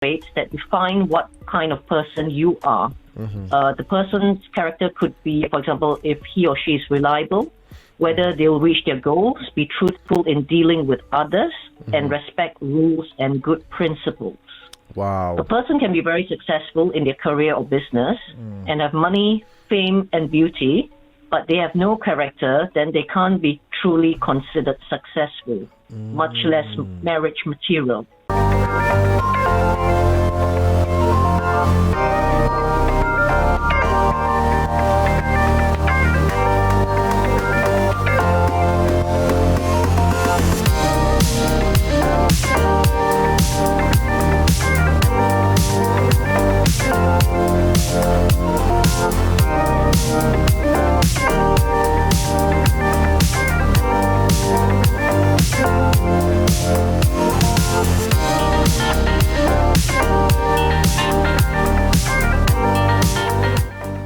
traits that define what kind of person you are. The person's character could be, for example, if he or she is reliable, whether they'll reach their goals, be truthful in dealing with others, and respect rules and good principles. Wow. A person can be very successful in their career or business and have money, fame, and beauty, but they have no character, then they can't be truly considered successful, much less marriage material.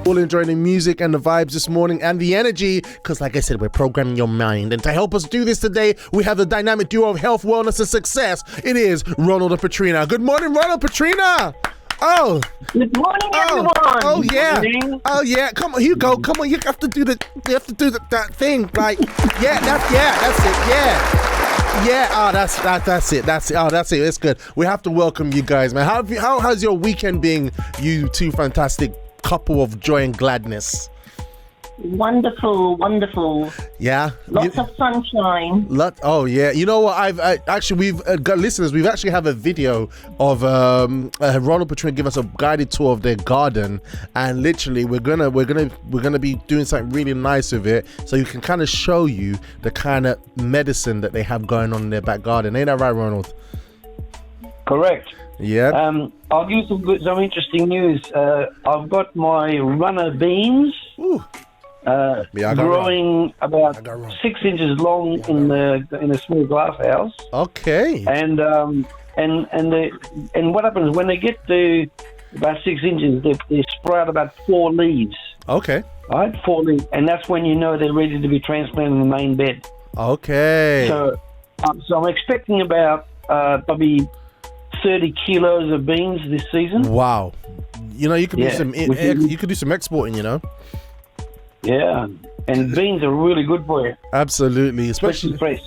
All enjoying the music and the vibes this morning and the energy, because like I said, we're programming your mind. And to help us do this today, we have the dynamic duo of health, wellness, and success. It is Ronald and Petrina. Good morning, Ronald, Petrina. Oh. Good morning, everyone. Oh yeah. Morning. Oh yeah. Come on, Hugo. Come on. You have to do that thing. Like, that's it. Yeah. Oh, that's it. Oh, that's it. It's good. We have to welcome you guys, man. How has your weekend been? You two fantastic couple of joy and gladness. Wonderful. Yeah. Lots of sunshine. Oh yeah. You know what? We've got listeners. We've actually have a video of Ronald Petrina give us a guided tour of their garden, and literally we're gonna be doing something really nice with it, so you can kind of show you the kind of medicine that they have going on in their back garden. Ain't that right, Ronald? Correct. Yeah. I'll give you some interesting news. I've got my runner beans growing about 6 inches long in a small glass house. Okay. And what happens when they get to about 6 inches? They sprout about 4 leaves. Okay. All right, 4 leaves, and that's when you know they're ready to be transplanted in the main bed. Okay. So I'm expecting about probably 30 kilos of beans this season. Wow. You know, you could do some exporting, you know. Yeah. And beans are really good for you. Absolutely, especially fresh.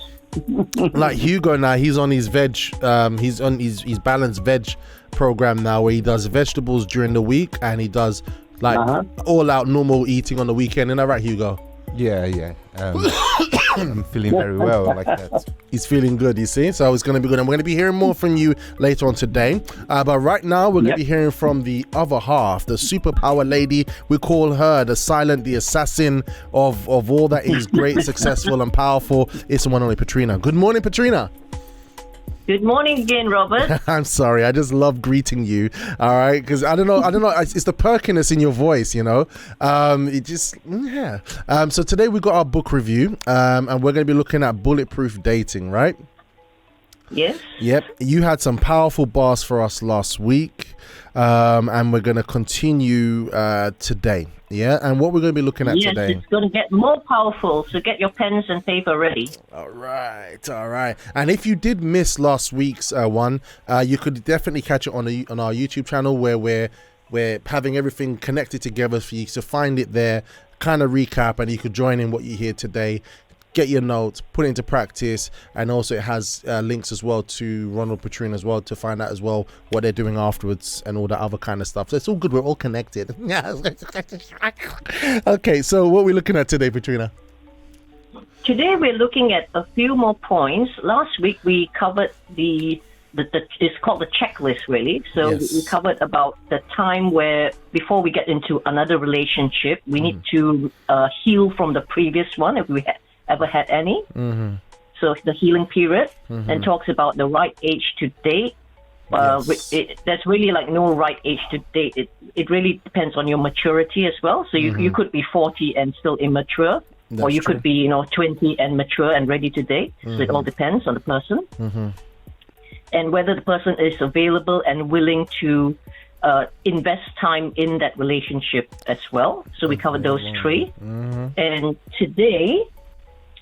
Like Hugo now, he's on his he's on his balanced veg program now, where he does vegetables during the week and he does like all out normal eating on the weekend. Isn't that right, Hugo? Yeah. I'm feeling very well like that. He's feeling good, you see, so it's going to be good. And we're going to be hearing more from you later on today, but right now we're going to be hearing from the other half, the superpower lady. We call her the silent, the assassin of all that is great, successful and powerful. It's the one and only Petrina. Good morning, Petrina. Good morning again, Robert. I'm sorry, I just love greeting you. All right, because I don't know. It's the perkiness in your voice, you know. So today we got our book review, and we're going to be looking at Bulletproof Dating, right? Yes. Yep. You had some powerful bars for us last week, and we're going to continue today. Yeah, and what we're going to be looking at today. Yes, it's going to get more powerful, so get your pens and paper ready. All right. And if you did miss last week's one, you could definitely catch it on our YouTube channel, where we're having everything connected together for you to find it there, kind of recap, and you could join in what you hear today. Get your notes, put it into practice, and also it has links as well to Ronald Petrina as well to find out as well what they're doing afterwards and all that other kind of stuff. So it's all good. We're all connected. Okay, so what are we looking at today, Petrina? Today we're looking at a few more points. Last week we covered it's called the checklist, really. So we covered about the time where before we get into another relationship, we need to heal from the previous one if we ever had any. So the healing period, and talks about the right age to date. There's really like no right age to date. It really depends on your maturity as well. So you could be 40 and still immature, or you could be 20 and mature and ready to date. So it all depends on the person, and whether the person is available and willing to invest time in that relationship as well. So we covered those three, and today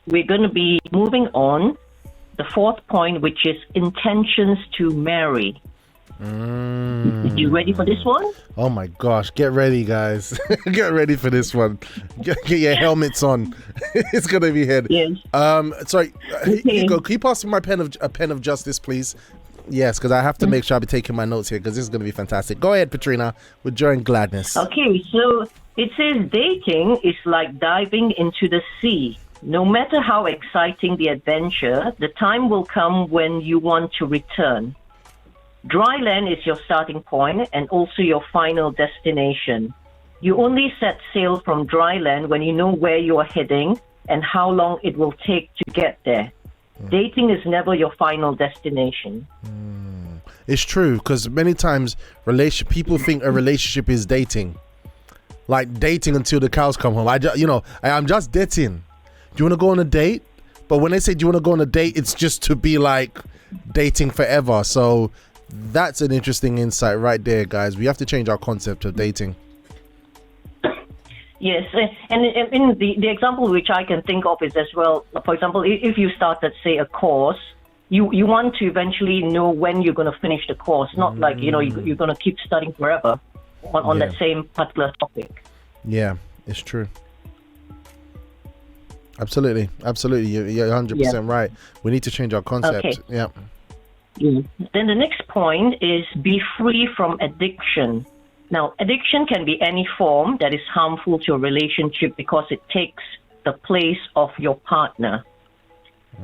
we're going to be moving on the fourth point, which is intentions to marry. You ready for this one? Oh my gosh, get ready, guys. Get ready for this one. Get your helmets on. It's gonna be head. Yes. Sorry, here Okay. you go. Can you pass me a pen of justice, please? Yes, because I have to make sure I be taking my notes here, because this is gonna be fantastic. Go ahead, Petrina, with joy and gladness. Okay, so it says dating is like diving into the sea. No matter how exciting the adventure, the time will come when you want to return. Dry land is your starting point and also your final destination. You only set sail from dry land when you know where you are heading and how long it will take to get there. Dating is never your final destination. It's true, because many times people think a relationship is dating, like dating until the cows come home. I'm just dating. Do you want to go on a date? But when they say, do you want to go on a date, it's just to be like dating forever. So that's an interesting insight right there, guys. We have to change our concept of dating. Yes, and in the example which I can think of is as well, for example, if you started, say, a course, you want to eventually know when you're going to finish the course, not like, you're going to keep studying forever on that same particular topic. Yeah, it's true. Absolutely. You're 100% right. We need to change our concept. Okay. Yeah. Then the next point is be free from addiction. Now, addiction can be any form that is harmful to a relationship because it takes the place of your partner.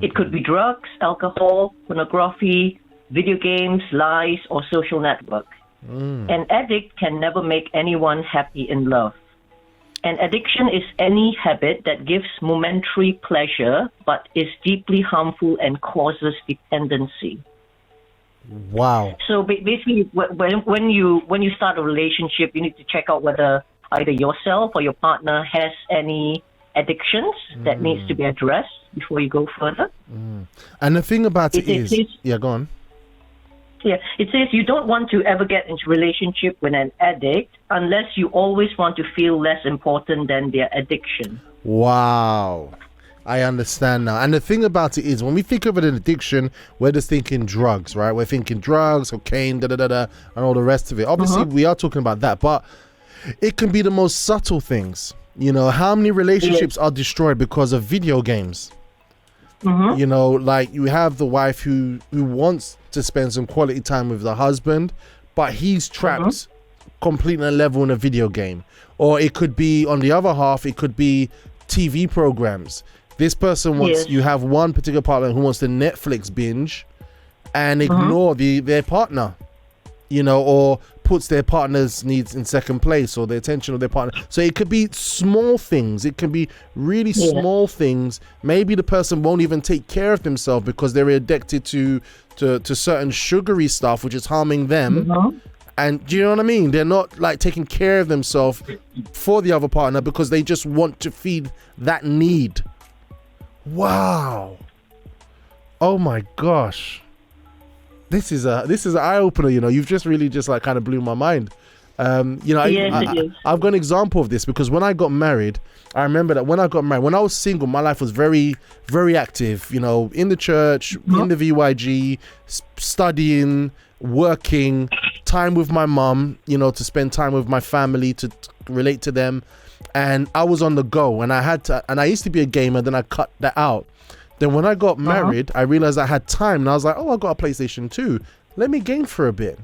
It could be drugs, alcohol, pornography, video games, lies, or social network. An addict can never make anyone happy in love. An addiction is any habit that gives momentary pleasure but is deeply harmful and causes dependency. Wow. So basically, when you start a relationship, you need to check out whether either yourself or your partner has any addictions that needs to be addressed before you go further. And the thing about it is, go on. Yeah, it says you don't want to ever get into a relationship with an addict unless you always want to feel less important than their addiction. Wow. I understand now. And the thing about it is, when we think of an addiction, we're just thinking drugs, right? We're thinking drugs, cocaine, and all the rest of it. Obviously, we are talking about that, but it can be the most subtle things. How many relationships are destroyed because of video games? Like you have the wife who wants to spend some quality time with the husband, but he's trapped completely level in a video game. Or it could be, on the other half, it could be TV programs. This person wants, you have one particular partner who wants to Netflix binge and ignore their partner, or puts their partner's needs in second place or the attention of their partner. So it could be small things. It can be really small things. Maybe the person won't even take care of themselves because they're addicted to certain sugary stuff, which is harming them. And do you know what I mean? They're not like taking care of themselves for the other partner because they just want to feed that need. Wow. Oh my gosh. This is an eye opener. You've just really just like kind of blew my mind. I've got an example of this because when I got married, I remember that when I was single, my life was very, very active, in the church, in the VYG, studying, working, time with my mom, to spend time with my family, to relate to them. And I was on the go and I used to be a gamer, then I cut that out. Then when I got married, I realized I had time and I was like, I got a PlayStation 2. Let me game for a bit.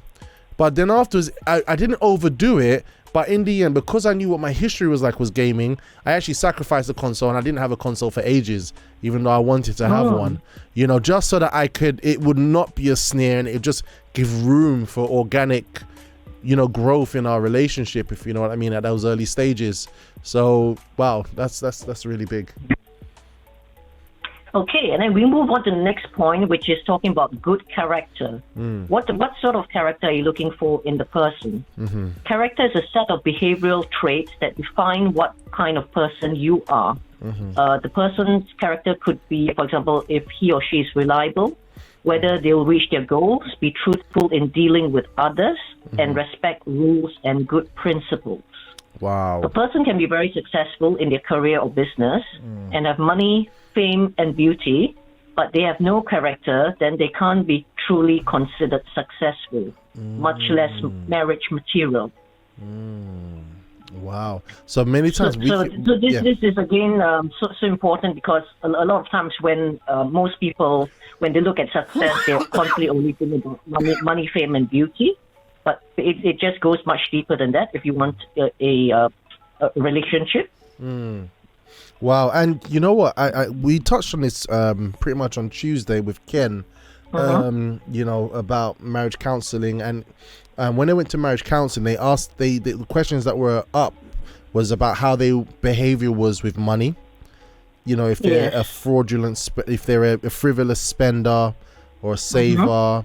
But then afterwards, I didn't overdo it. But in the end, because I knew what my history was gaming, I actually sacrificed the console and I didn't have a console for ages, even though I wanted to have one, just so that it would not be a snare and it would just give room for organic, growth in our relationship, if you know what I mean, at those early stages. So, wow, that's really big. Okay, and then we move on to the next point, which is talking about good character. What sort of character are you looking for in the person? Character is a set of behavioral traits that define what kind of person you are. The person's character could be, for example, if he or she is reliable, whether they'll reach their goals, be truthful in dealing with others, and respect rules and good principles. Wow. A person can be very successful in their career or business and have money, fame, and beauty, but they have no character, then they can't be truly considered successful, much less marriage material. Wow. So many times this is again so important, because a lot of times when most people, when they look at success, they're constantly only thinking about money, fame, and beauty. But it just goes much deeper than that if you want a relationship. Wow. And you know what? We touched on this pretty much on Tuesday with Ken, you know, about marriage counseling. And when they went to marriage counseling, they asked, the questions that were up was about how their behavior was with money. You know, if they're a fraudulent, if they're a frivolous spender or a saver,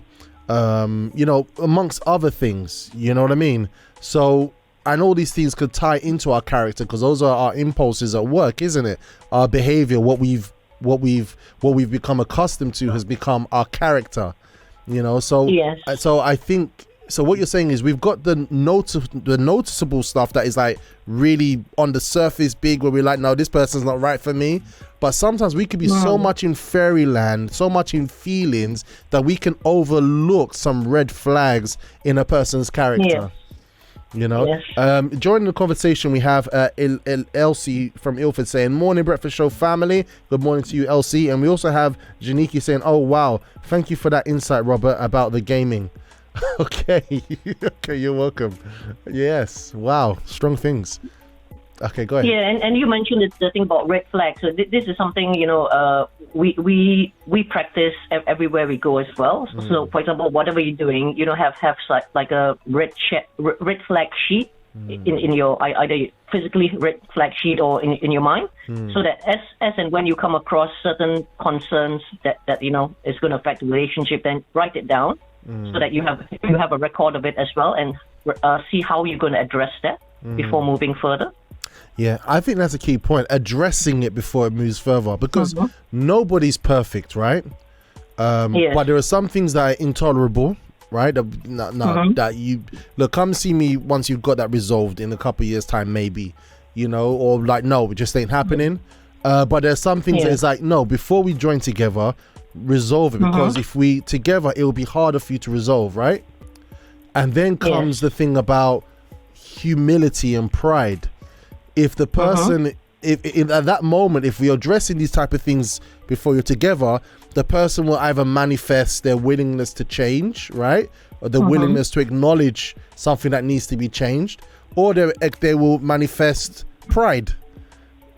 you know, amongst other things, you know what I mean? So, and all these things could tie into our character, because those are our impulses at work, isn't it? Our behavior, what we've become accustomed to has become our character, you know? So, so I think, so what you're saying is we've got the noticeable stuff that is like really on the surface big, where we're like, no, this person's not right for me. But sometimes we could be so much in fairyland, so much in feelings, that we can overlook some red flags in a person's character. You know, joining the conversation, we have Elsie from Ilford saying, morning breakfast show family. Good morning to you, Elsie. And we also have Janiki saying, oh, wow, thank you for that insight, Robert, about the gaming. Okay. Okay, you're welcome. Yes. Wow. Strong things. Okay, go ahead. Yeah, and you mentioned the thing about red flags. So this is something, you know, we practice everywhere we go as well. So, for example, whatever you're doing, you know, have like a red flag sheet in your, either physically red flag sheet or in your mind, so that as and when you come across certain concerns that you know is going to affect the relationship, then write it down so that you have a record of it as well, and see how you're going to address that before moving further. Yeah, I think that's a key point, addressing it before it moves further, because nobody's perfect, right? But there are some things that are intolerable, right? That you look, come see me once you've got that resolved in a couple of years' time, maybe, you know, or like, no, it just ain't happening. But there's some things that it's like, no, before we join together, resolve it, because if we together, it will be harder for you to resolve, right? And then comes the thing about humility and pride. If the person, if at that moment, if we're addressing these type of things before you're together, the person will either manifest their willingness to change, right? Or the willingness to acknowledge something that needs to be changed, or they will manifest pride,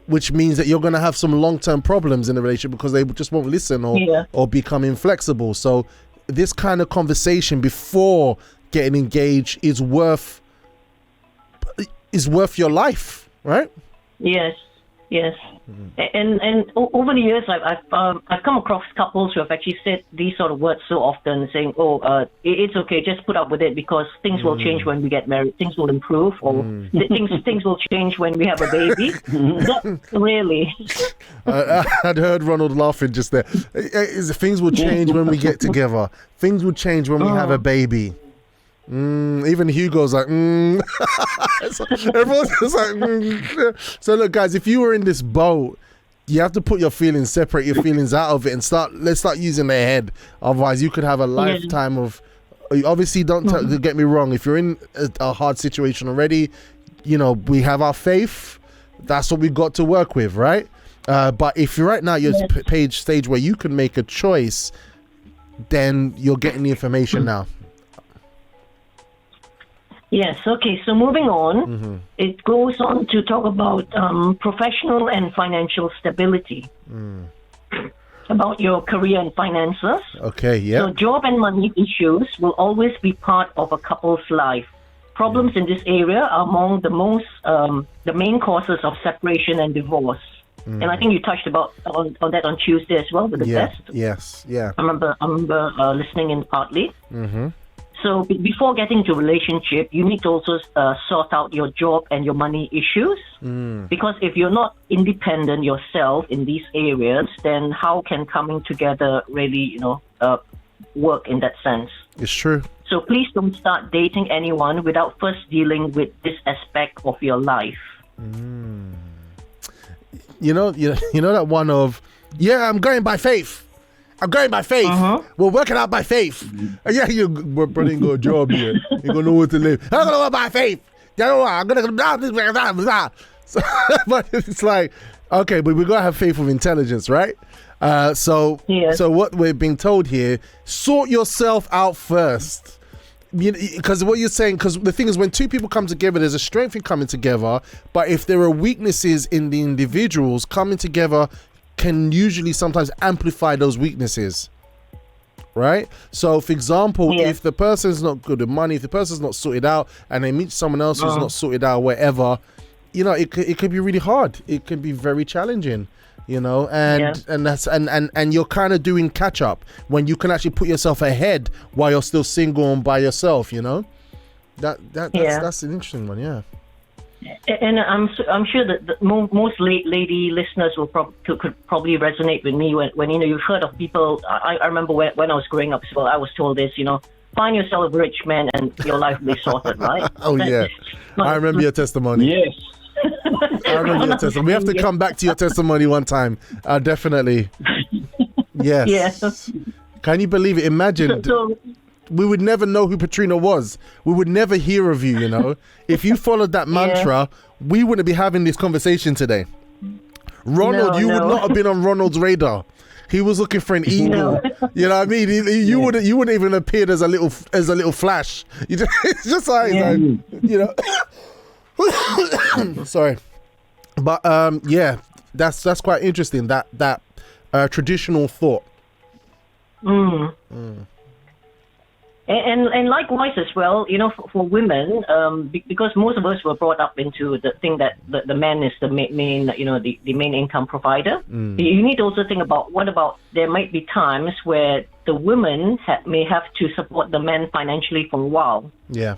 which means that you're going to have some long-term problems in the relationship because they just won't listen or become inflexible. So this kind of conversation before getting engaged is worth your life. Right? Yes. And over the years, I've come across couples who have actually said these sort of words so often, saying, "Oh, it's okay, just put up with it because things will change when we get married. Things will improve, or things will change when we have a baby." Not really. I'd heard Ronald laughing just there. Things will change when we get together. Things will change when we have a baby. Even Hugo's like, so everyone's just like, So look, guys, if you were in this boat, you have to put your feelings, separate your feelings out of it, and let's start using their head. Otherwise, you could have a lifetime of. Obviously, don't get me wrong. If you're in a hard situation already, you know, we have our faith. That's what we've got to work with, right? But if you're right now, you're at stage where you can make a choice, then you're getting the information now. Yes, okay, so moving on, it goes on to talk about professional and financial stability, about your career and finances. Okay, yeah. So job and money issues will always be part of a couple's life. Problems in this area are among the main causes of separation and divorce. And I think you touched on that on Tuesday as well with the guest. Yes, yeah. I remember listening in partly. So before getting to a relationship, you need to also sort out your job and your money issues. Because if you're not independent yourself in these areas, then how can coming together really, work in that sense? It's true. So please don't start dating anyone without first dealing with this aspect of your life. You know that one of, I'm going by faith. I'm going by faith. We're working out by faith. Yeah, we're putting a job here. You're going to know where to live. I'm going to work by faith. I'm going to blah, blah, blah. So, but it's like, okay, but we're going to have faith with intelligence, right? So what we're being told here, sort yourself out first. Because what you're saying, because the thing is, when two people come together, there's a strength in coming together, but if there are weaknesses in the individuals, coming together can usually sometimes amplify those weaknesses, right? So for example, if the person's not good at money, if the person's not sorted out, and they meet someone else who's not sorted out, whatever, it could be really hard. It can be very challenging. And you're kind of doing catch up when you can actually put yourself ahead while you're still single and by yourself. That's an interesting one. Yeah. And I'm sure that most lady listeners could probably resonate with me when you've heard of people. I remember when I was growing up as well, I was told this, find yourself a rich man and your life will be sorted, right? Oh yeah, I remember your testimony. Yes. I remember your testimony. We have to come back to your testimony one time. Definitely. Yes. Yes. Can you believe it? Imagine. We would never know who Petrina was. We would never hear of you, If you followed that mantra, we wouldn't be having this conversation today. Ronald, you would not have been on Ronald's radar. He was looking for an eagle. You know what I mean? You wouldn't even appeared as a little flash. It's just like, sorry. But that's quite interesting, that traditional thought. And likewise as well, for women, because most of us were brought up into the thing that the man is the main, the main income provider. You need to also think about what about there might be times where the women may have to support the men financially for a while. Yeah.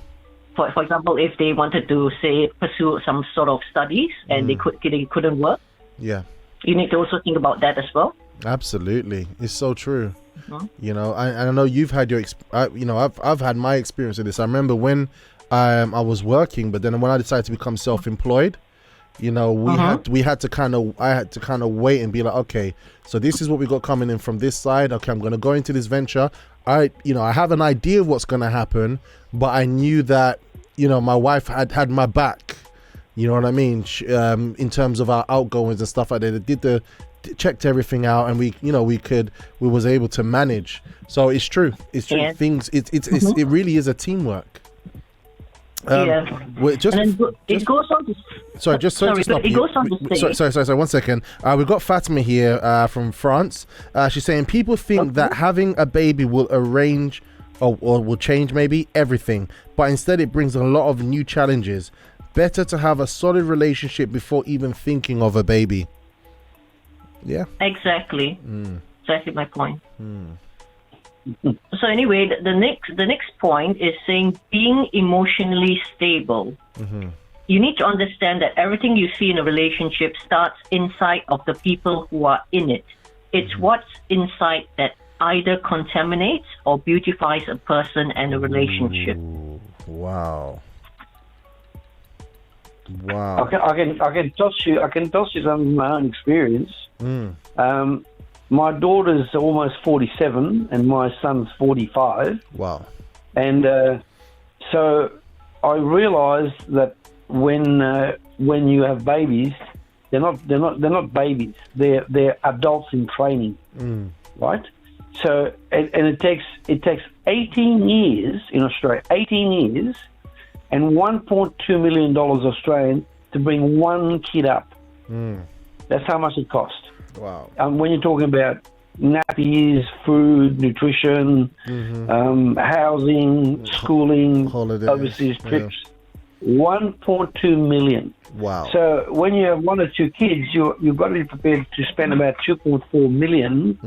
For example, if they wanted to say pursue some sort of studies and they couldn't work. Yeah. You need to also think about that as well. Absolutely, it's so true. I know you've had your I've had my experience with this. I remember when I was working, but then when I decided to become self-employed, I had to kind of wait and be like, okay, so this is what we got coming in from this side. Okay, I'm going to go into this venture. I have an idea of what's going to happen, but I knew that my wife had my back. You know what I mean? In terms of our outgoings and stuff like that. Checked everything out, and we was able to manage. So it's true. It's true. Yeah. It really is a teamwork. It goes on to. Sorry, just sorry to stop you. It goes on to say. Sorry. 1 second. We've got Fatima here from France. She's saying people think that having a baby will arrange or will change maybe everything, but instead it brings a lot of new challenges. Better to have a solid relationship before even thinking of a baby. Yeah. Exactly. Exactly my point. So anyway, the next point is saying being emotionally stable. You need to understand that everything you see in a relationship starts inside of the people who are in it. It's what's inside that either contaminates or beautifies a person and a relationship. Wow. I can toss you some of my own experience. My daughter's almost 47 and my son's 45. Wow. And so I realised that when you have babies, they're not babies. They're adults in training, right? So and it takes 18 years in Australia, 18 years, and $1.2 million Australian to bring one kid up. That's how much it costs. Wow. When you're talking about nappies, food, nutrition, housing, schooling, holidays, overseas trips, 1.2 million. Wow. So when you have one or two kids, you've got to be prepared to spend about 2.4 million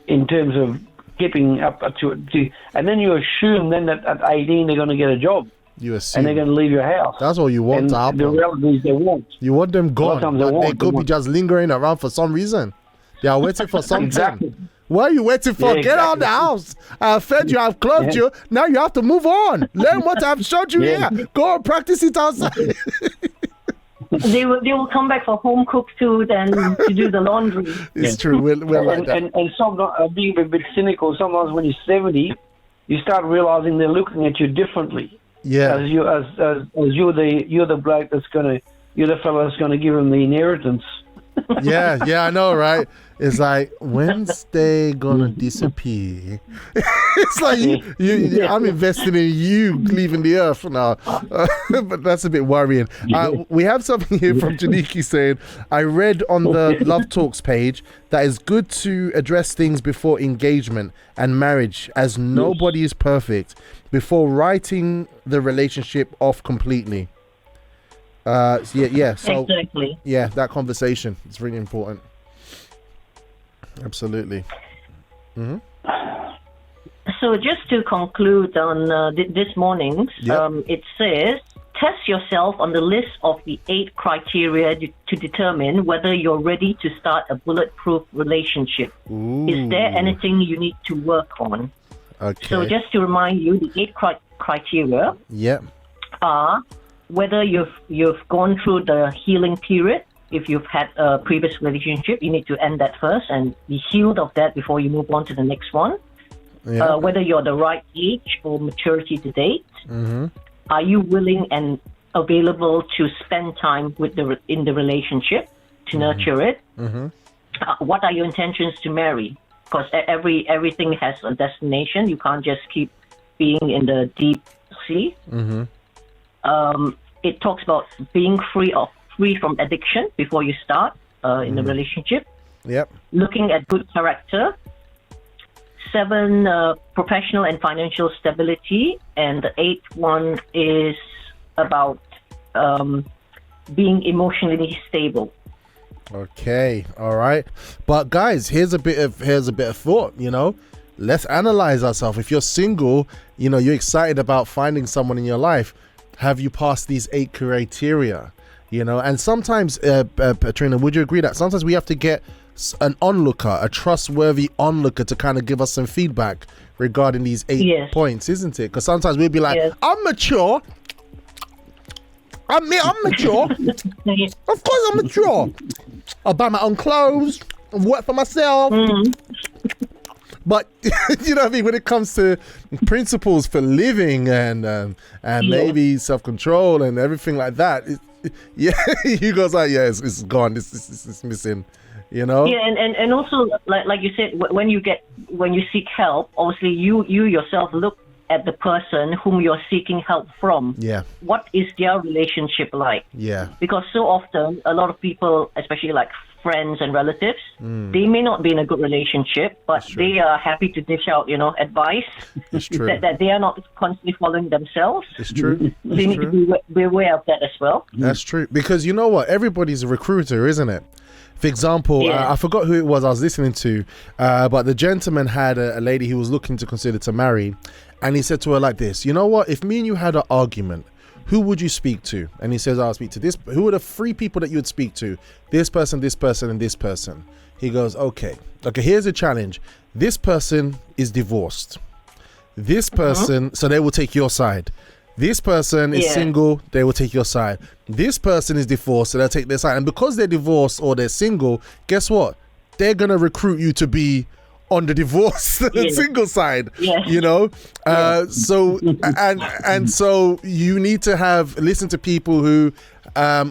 in terms of keeping up to, and then you assume then that at 18 they're going to get a job. You assume. And they're going to leave your house. That's all you want and to happen. The reality is they won't. You want them gone. They could be just lingering around for some reason. They are waiting for something. Exactly. What are you waiting for? Yeah, Get out of the house. I've fed you. I've clothed you. Now you have to move on. Learn what I've showed you here. Go and practice it outside. They will come back for home cooked food and to do the laundry. It's true. We're like that. And sometimes, being a bit cynical, sometimes when you're 70, you start realizing they're looking at you differently. Yeah. As you're the bloke you're the fellow that's gonna give them the inheritance. Yeah, I know, right? It's like, when's they gonna disappear? It's like I'm investing in you leaving the earth now. But that's a bit worrying. We have something here from Janiki saying, I read on the Love Talks page that it's good to address things before engagement and marriage, as nobody is perfect, before writing the relationship off completely. So Exactly. yeah, that conversation is really important. Absolutely. Mm-hmm. So just to conclude on this morning's, it says, test yourself on the list of the 8 criteria to determine whether you're ready to start a bulletproof relationship. Ooh. Is there anything you need to work on? Okay. So just to remind you, the 8 criteria are whether you've gone through the healing period. If you've had a previous relationship, you need to end that first and be healed of that before you move on to the next one. Yeah. Whether you're the right age or maturity to date. Mm-hmm. Are you willing and available to spend time in the relationship to nurture it? Mm-hmm. What are your intentions to marry? Because everything has a destination. You can't just keep being in the deep sea. Mm-hmm. It talks about being free from addiction before you start in a relationship. Yep. Looking at good character. 7, professional and financial stability, and the 8th one is about being emotionally stable. Okay, all right. But guys, here's a bit of thought. Let's analyze ourselves. If you're single, you're excited about finding someone in your life. Have you passed these 8 criteria? And sometimes, Petrina, would you agree that sometimes we have to get an onlooker, a trustworthy onlooker, to kind of give us some feedback regarding these 8 points, isn't it? Because sometimes we'll be like, I'm mature. I'm mature. Of course I'm mature. I'll buy my own clothes, work for myself. But you know what I mean, when it comes to principles for living and maybe self-control and everything like that, you guys like, it's gone. It's missing. Yeah, and also like you said, when you seek help, obviously you yourself look at the person whom you're seeking help from. Yeah. What is their relationship like? Yeah. Because so often a lot of people, especially like friends and relatives, they may not be in a good relationship, but they are happy to dish out, advice. It's true. that they are not constantly following themselves. It's true. They need to be aware of that as well. That's true. Because you know what? Everybody's a recruiter, isn't it? For example, I forgot who it was I was listening to, but the gentleman had a lady he was looking to consider to marry, and he said to her like this, you know what, if me and you had an argument, who would you speak to? And he says, I'll speak to this. Who are the 3 people that you would speak to? This person, and this person. He goes, okay, here's a challenge. This person is divorced. This person, so they will take your side. This person is single, they will take your side. This person is divorced, so they'll take their side. And because they're divorced or they're single, guess what? They're going to recruit you to be on the divorce single side, so so you need to listen to people who are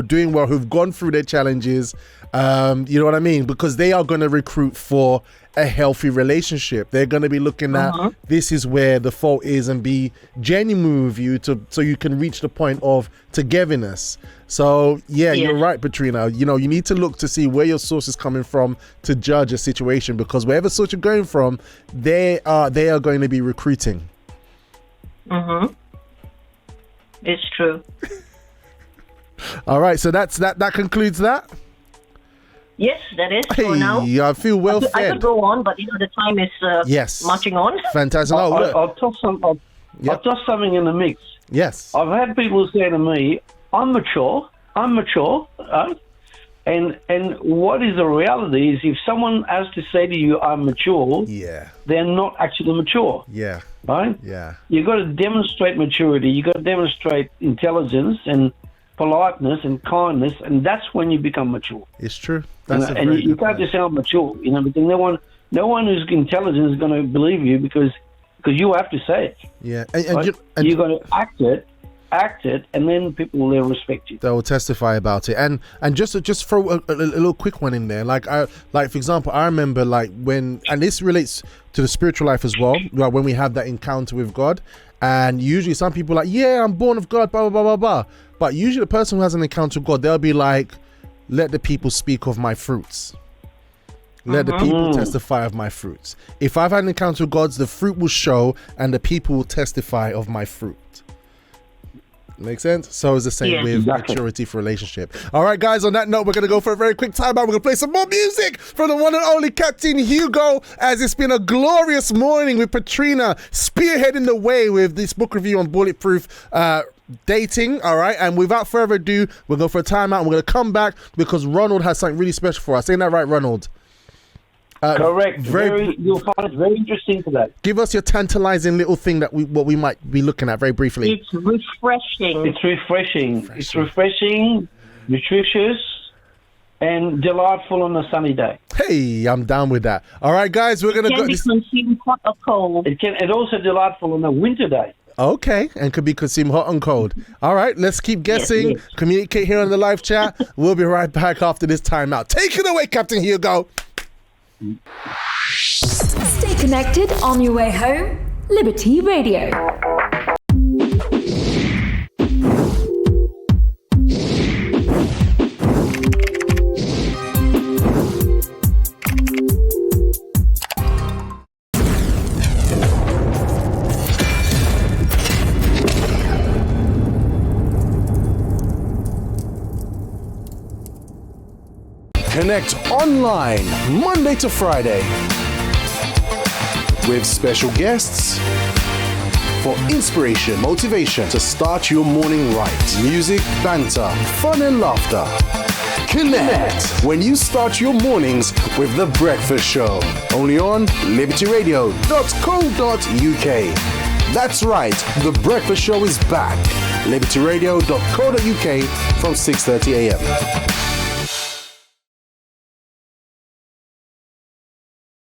doing well, who've gone through their challenges, you know what I mean, because they are going to recruit for a healthy relationship. They're going to be looking at this is where the fault is and be genuine with you so you can reach the point of togetherness. So you're right, Petrina. You need to look to see where your source is coming from to judge a situation, because wherever source you're going from, they are going to be recruiting. It's true. All right, so that concludes that. Yes, that is for now. I feel well fed. I could go on, but the time is marching on. Fantastic. I'll toss something in the mix. Yes. I've had people say to me, I'm mature. And what is the reality is, if someone has to say to you, I'm mature, they're not actually mature. Yeah. Right? Yeah. You've got to demonstrate maturity. You've got to demonstrate intelligence. And politeness and kindness, and that's when you become mature. It's true. And you can't just sound mature, you know, because no one who's intelligent is going to believe you because you have to say it. Yeah, and you're going to act it, and then people will respect you. They will testify about it, and just throw a little quick one in there. Like for example, I remember like when, and this relates to the spiritual life as well. Like when we have that encounter with God, and usually some people are like, yeah, I'm born of God, blah blah blah blah blah. But usually the person who has an encounter with God, they'll be like, let the people speak of my fruits. Let the people testify of my fruits. If I've had an encounter with God, the fruit will show and the people will testify of my fruit. Make sense? So it's the same with maturity for relationship. All right, guys, on that note, we're going to go for a very quick time out. We're going to play some more music from the one and only Captain Hugo, as it's been a glorious morning with Petrina spearheading the way with this book review on bulletproof dating. All right, and without further ado, we'll go for a timeout and we're going to come back because Ronald has something really special for us. Ain't that right, Ronald? Correct. You'll find it very interesting today. Give us your tantalizing little thing that what we might be looking at very briefly. It's refreshing. It's refreshing, nutritious, and delightful on a sunny day. Hey, I'm down with that. All right, guys, we're gonna go. Can be consumed hot or cold. It's also delightful on a winter day. Okay, and could be consumed hot and cold. All right, let's keep guessing. Yes. Communicate here on the live chat. We'll be right back after this timeout. Take it away, Captain Hugo. Stay connected on your way home. Liberty Radio. Connect online Monday to Friday with special guests for inspiration, motivation to start your morning right. Music, banter, fun and laughter. Connect when you start your mornings with The Breakfast Show. Only on libertyradio.co.uk. That's right, The Breakfast Show is back. libertyradio.co.uk from 6:30 a.m.